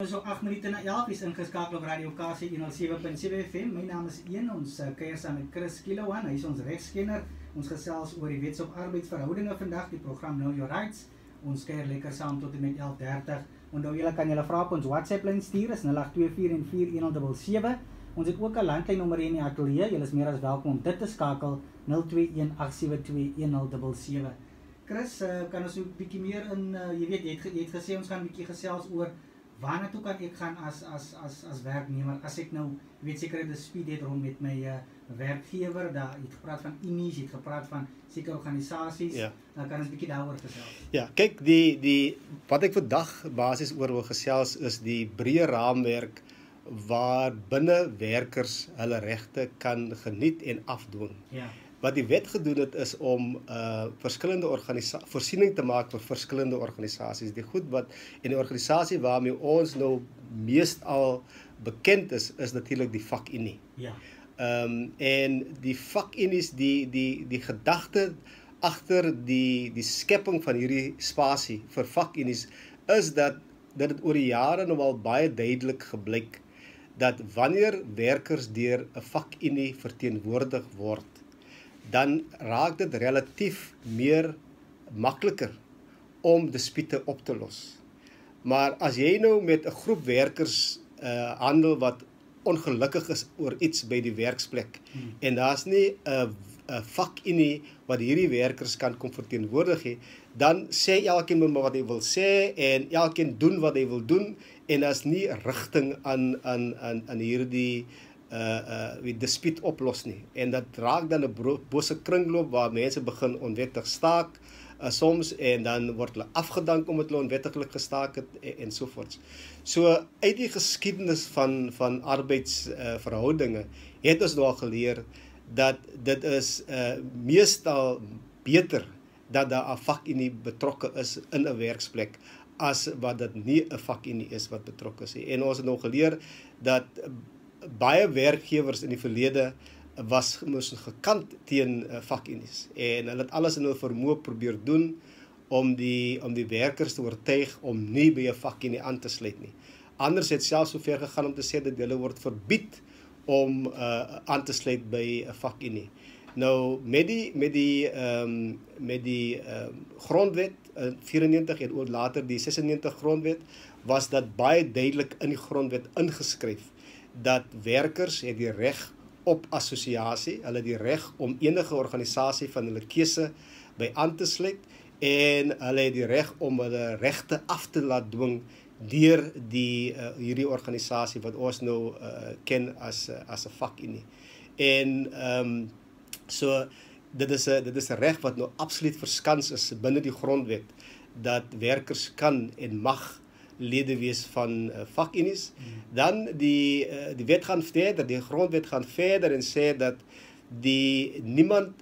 So 8 minute na 11 is ingeskakel op Radio KC 107.7 FM. My naam is Ian, ons kuier saam met Chris Kilowan, hy is ons regskenner. Ons gesels oor die wets op arbeidsverhoudinge vandag, die program Know Your Rights. Ons kuier lekker saam tot en met 11:30. Onthou julle kan julle vrae op ons WhatsApp lyn stuur, is 0824141077. Ons het ook 'n landlynnommer hier in die ateljee. Julle is meer as welkom om dit te skakel 0218721077. Chris, kan ons 'n bietjie meer in jy weet jy het gesê ons gaan 'n bietjie gesels oor waarna toe kan ek gaan as werknemer as ek nou weet sekere dispuut het rond met my werkgewer, daar het gepraat van unies, het gepraat van sekere organisasies. Ja. Dan kan ons 'n bietjie daaroor gesels. Ja, kyk die wat ek vandag basies oor wil gesels is die breë raamwerk waar binne werkers hulle regte kan geniet en afdwing. Ja. Wat die wet gedoen het is om verskillende voorsiening te maak vir verskillende organisasies. Die goed wat en die organisasie waarmee ons nou meestal bekend is natuurlik die vakunie. Ja. En die vakunies, die gedagte agter die skepping van hierdie spasie vir vakunies is dat dit oor die jare nou al baie duidelik gebleik dat wanneer werkers deur 'n vakunie verteenwoordig word, dan raak dit relatief meer makliker om dispute op te los. Maar as jy nou met 'n groep werkers handel wat ongelukkig is oor iets by die werksplek en daar's nie 'n vakunie wat hierdie werkers kan kom verteenwoordig nie, dan sê elkeen maar wat hy wil sê en elkeen doen wat hy wil doen en daar's nie rigting aan hierdie dispuut oplos nie. En dat raak dan 'n bose kringloop waar mense begin onwettig staak soms en dan word hulle afgedank omdat hulle onwettiglik gestaak het en so voort. So uit die geskiedenis van arbeidsverhoudinge het ons nou al geleer dat dit is meestal beter dat daar 'n vakunie betrokke is in 'n werksplek as wat dit nie 'n vakunie is wat betrokke is. En ons het nou geleer dat baie werkgewers in die verlede moes gekant teen vakunies en hulle het alles in hulle vermoë probeer doen om die werkers te oortuig om nie by 'n vakunie aan te sluit nie. Anders het selfs so ver gegaan om te sê dat hulle word verbied om aan te sluit by 'n vakunie. Nou met die grondwet 94 en ook later die 96 grondwet was dat baie duidelik in die grondwet ingeskryf dat werkers het die reg op assosiasie, hulle het die reg om enige organisasie van hulle keuse by aan te sluit en hulle het die reg om hulle regte af te laat dwing deur hierdie organisasie wat ons nou ken as 'n vakunie. En so dit is 'n reg wat nou absoluut verskans is binne die grondwet dat werkers kan en mag lede wees van vakunies. Dan die wet gaan verder, die grondwet gaan verder en sê dat niemand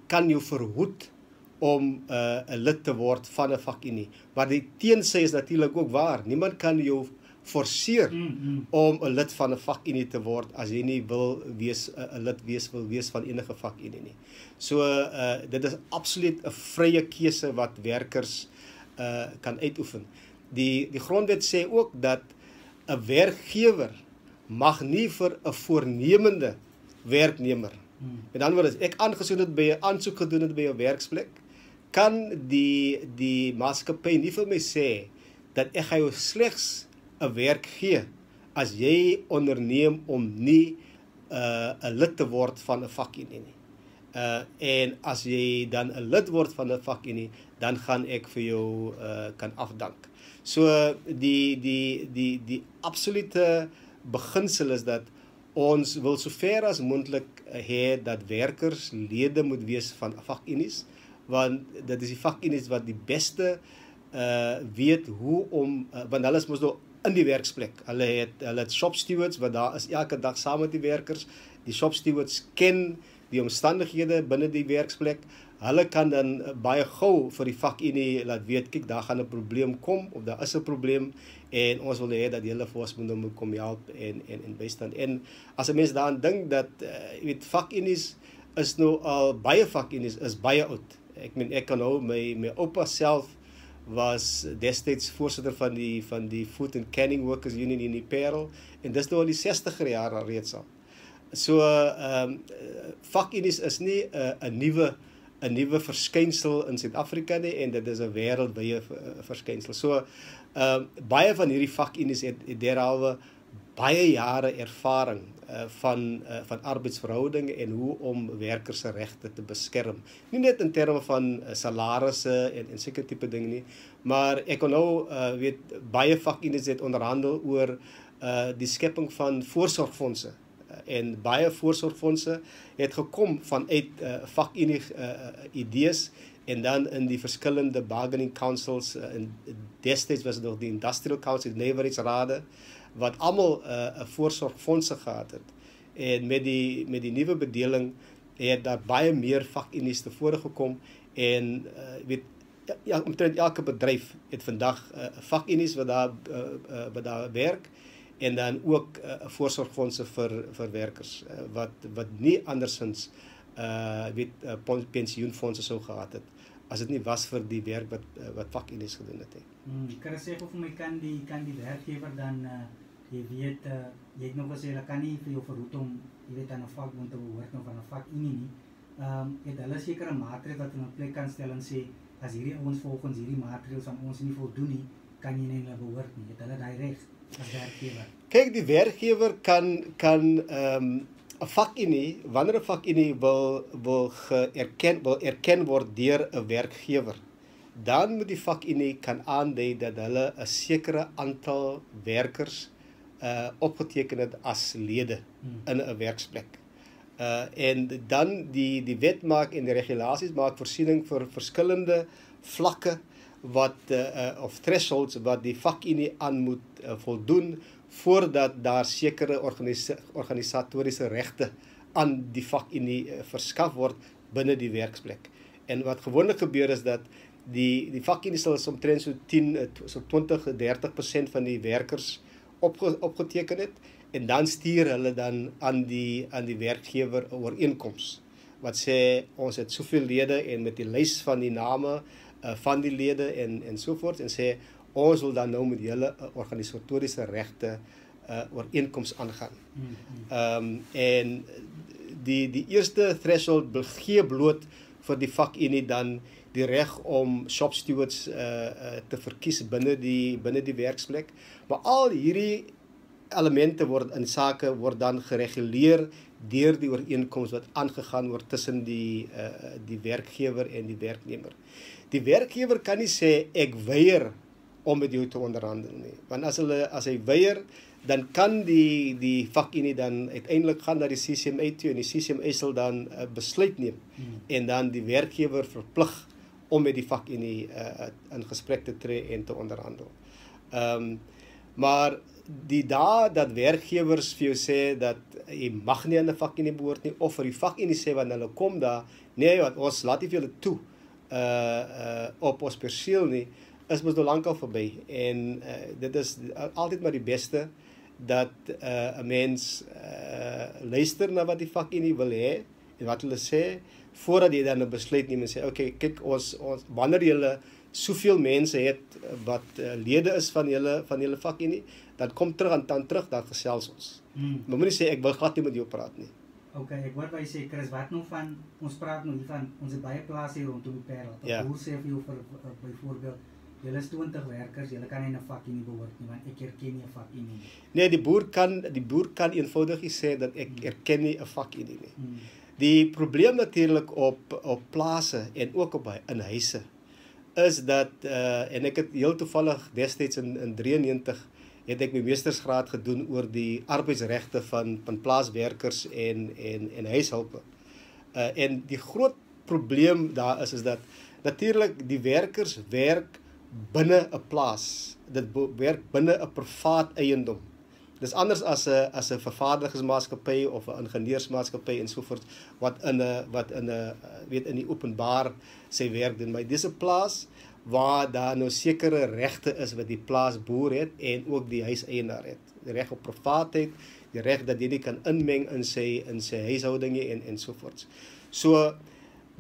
kan jou verhoed om 'n lid te word van 'n vakunie. Maar die teensy is natuurlik ook waar. Niemand kan jou forceer om 'n lid van 'n vakunie te word as jy nie wil wees 'n lid wil wees van enige vakunie nie. So dit is absoluut 'n vrye keuse wat werkers kan uitoefen. Die grondwet sê ook dat 'n werkgewer mag nie vir 'n voornemende werknemer. Met ander woorde, as ek aangesoek het by 'n aansoek gedoen het by 'n werksplek, kan die maatskappy nie vir my sê dat ek gaan jou slegs 'n werk gee as jy onderneem om nie 'n lid te word van 'n vakunie nie. En as jy dan 'n lid word van 'n vakunie, dan gaan ek vir jou kan afdank. So die absolute beginsel is dat ons wil sover as moontlik hê dat werkers lede moet wees van vakunies, want dit is die vakunies wat die beste weet hoe om want hulle is mos nou in die werksplek. Hulle het shop stewards wat daar is elke dag saam met die werkers. Die shop stewards ken die omstandighede binne die werksplek. Hulle kan dan baie gou vir die vakunie laat weet, kyk, daar gaan 'n probleem kom of daar is 'n probleem en ons wil hê dat julle vir ons moet kom help en bystand. En as 'n mens daaraan dink dat jy weet vakunies is nou al baie vakunies is baie oud. Ek meen ek kan nou my oupa self was destyds voorsitter van die Food and Canning Workers Union in die Parel en dis nou al die 60er jare reeds al. So vakunie's is nie 'n nuwe verskynsel in Suid-Afrika nie en dit is 'n wêreldwye verskynsel. So baie van hierdie vakunie's het derhalwe baie jare ervaring van arbeidsverhoudinge en hoe om werkers se regte te beskerm. Nie net in terme van salarisse en sekere tipe dinge nie, maar ek kon nou weet baie vakunie's het onderhandel oor die skepping van voorsorgfondse. En baie voorsorgfondse het gekom vanuit vakunie idees en dan in die verskillende bargaining councils en destyds was dit nog die Industrial Council, die nywerheidsrade wat almal 'n voorsorgfondse gehad het. En met die nuwe bedeling het daar baie meer vakunies tevore gekom en weet omtrent elke bedryf het vandag vakunies wat daar werk en dan ook voorsorgfondse vir werkers wat nie andersins pensioenfondse sou gehad het as dit nie was vir die werk wat vakunies gedoen het. Chris sê vir my kan die werkgewer dan jy weet jy het nog gesê hulle kan nie vir jou verhoed om jy weet aan 'n vakbond te behoort of aan 'n vakunie nie. Het hulle sekere maatreëls wat hulle in plek kan stel en sê as hierdie ouens volgens hierdie maatreëls van ons nie voldoen nie, kan jy nie hulle behoort nie. Het hulle daai reg as werkgewer? Kyk, die werkgewer kan 'n vakunie, wanneer 'n vakunie wil erken word deur 'n werkgewer, dan moet die vakunie kan aandui dat hulle 'n sekere aantal werkers opgeteken het as lede in 'n werksplek. En dan die wet maak en die regulasies maak voorsiening vir verskillende vlakke of thresholds wat die vakunie aan moet voldoen voordat daar sekere organisatoriese regte aan die vakunie verskaf word binne die werksplek. En wat gewoonlik gebeur is dat die vakunie sal omtrent so 20-30% van die werkers opgeteken het en dan stuur hulle dan aan die werkgewer 'n ooreenkoms wat sê ons het soveel lede en met die lys van die name van die lede en so voort en sê ons wil dan nou met julle organisatoriese regte ooreenkoms aangaan. En die eerste threshold gee bloot vir die vakunie dan die reg om shop stewards te verkies binne die werksplek. Maar al hierdie elemente word dan gereguleer deur die ooreenkoms wat aangegaan word tussen die werkgewer en die werknemer. Die werkgewer kan nie sê ek weier om met jou te onderhandel nie. Want as hy weier, dan kan die vakunie dan uiteindelik gaan na die CCMA toe en die CCMA sal dan besluit neem en dan die werkgewer verplig om met die vakunie in gesprek te tree en te onderhandel. Maar die dae dat werkgewers vir jou sê dat jy mag nie aan 'n vakunie behoort nie of vir die vakunie sê wanneer hulle kom daar, nee, wat ons laat nie vir julle toe op ons perseel nie, is mos nou lankal verby. En dit is altyd maar die beste dat 'n mens luister na wat die vakunie wil hê en wat hulle sê voordat jy dan 'n besluit neem en sê okay, kyk ons wanneer jy soveel mense het wat lede is van julle vakunie, dan kom terug dan gesels ons. Maar moenie sê ek wil glad nie met jou praat nie. Okay, ek hoor baie sê Chris, wat nou van ons praat nou hier van ons baie plase hier rondom die Parel. Hoe sê vir jou byvoorbeeld julle is 20 werkers, julle kan nie 'n vakunie behoort nie want ek erken nie 'n vakunie nie. Nee, die boer kan eenvoudig sê dat ek erken nie 'n vakunie nie. Die probleem natuurlik op plase en ook in huise is dat en ek het heel toevallig destyds in 93 het ek my meestersgraad gedoen oor die arbeidsregte van plaaswerkers en huishulpe. En die groot probleem daar is dat natuurlik die werkers werk binne 'n plaas. Dit werk binne 'n privaat eiendom. Dis anders as 'n vervaardigingsmaatskappy of 'n ingenieursmaatskappy en so voort wat in die openbaar sy werk doen. Maar dis 'n plaas waar daar nou sekere regte is wat die plaasboer het en ook die huiseienaar het. Die reg op privaatheid, die reg dat jy nie kan inmeng in sy huishoudinge en so voort. So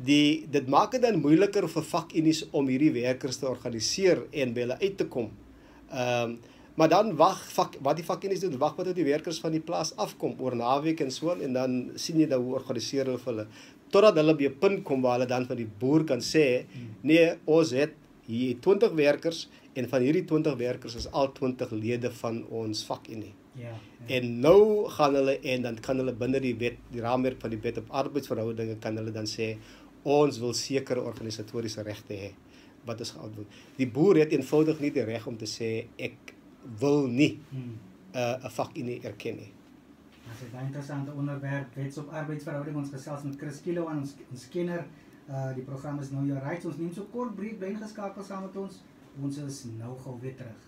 dit maak dit dan moeiliker vir vakunies om hierdie werkers te organiseer en by hulle uit te kom. Maar dan wat die vakunies doen, wag tot die werkers van die plaas afkom oor naweek en so en dan sien jy dan hoe organiseer hulle vir hulle totdat hulle by 'n punt kom waar hulle dan van die boer kan sê, nee, ons het hier 20 werkers en van hierdie 20 werkers is al 20 lede van ons vakunie. Ja. En nou gaan hulle en dan kan hulle binne die wet, die raamwerk van die wet op arbeidsverhoudinge kan hulle dan sê ons wil sekere organisatoriese regte hê wat is geoudword. Die boer het eenvoudig nie die reg om te sê ek wil nie 'n vakunie erken nie. Dit is 'n interessante onderwerp, wets op arbeidsverhouding. Ons gesels met Chris Kiloan, ons kenner. Die program is nou jou rights. Ons neem so kort breek, bly ingeskakel saam met ons. Ons is nou gou weer terug.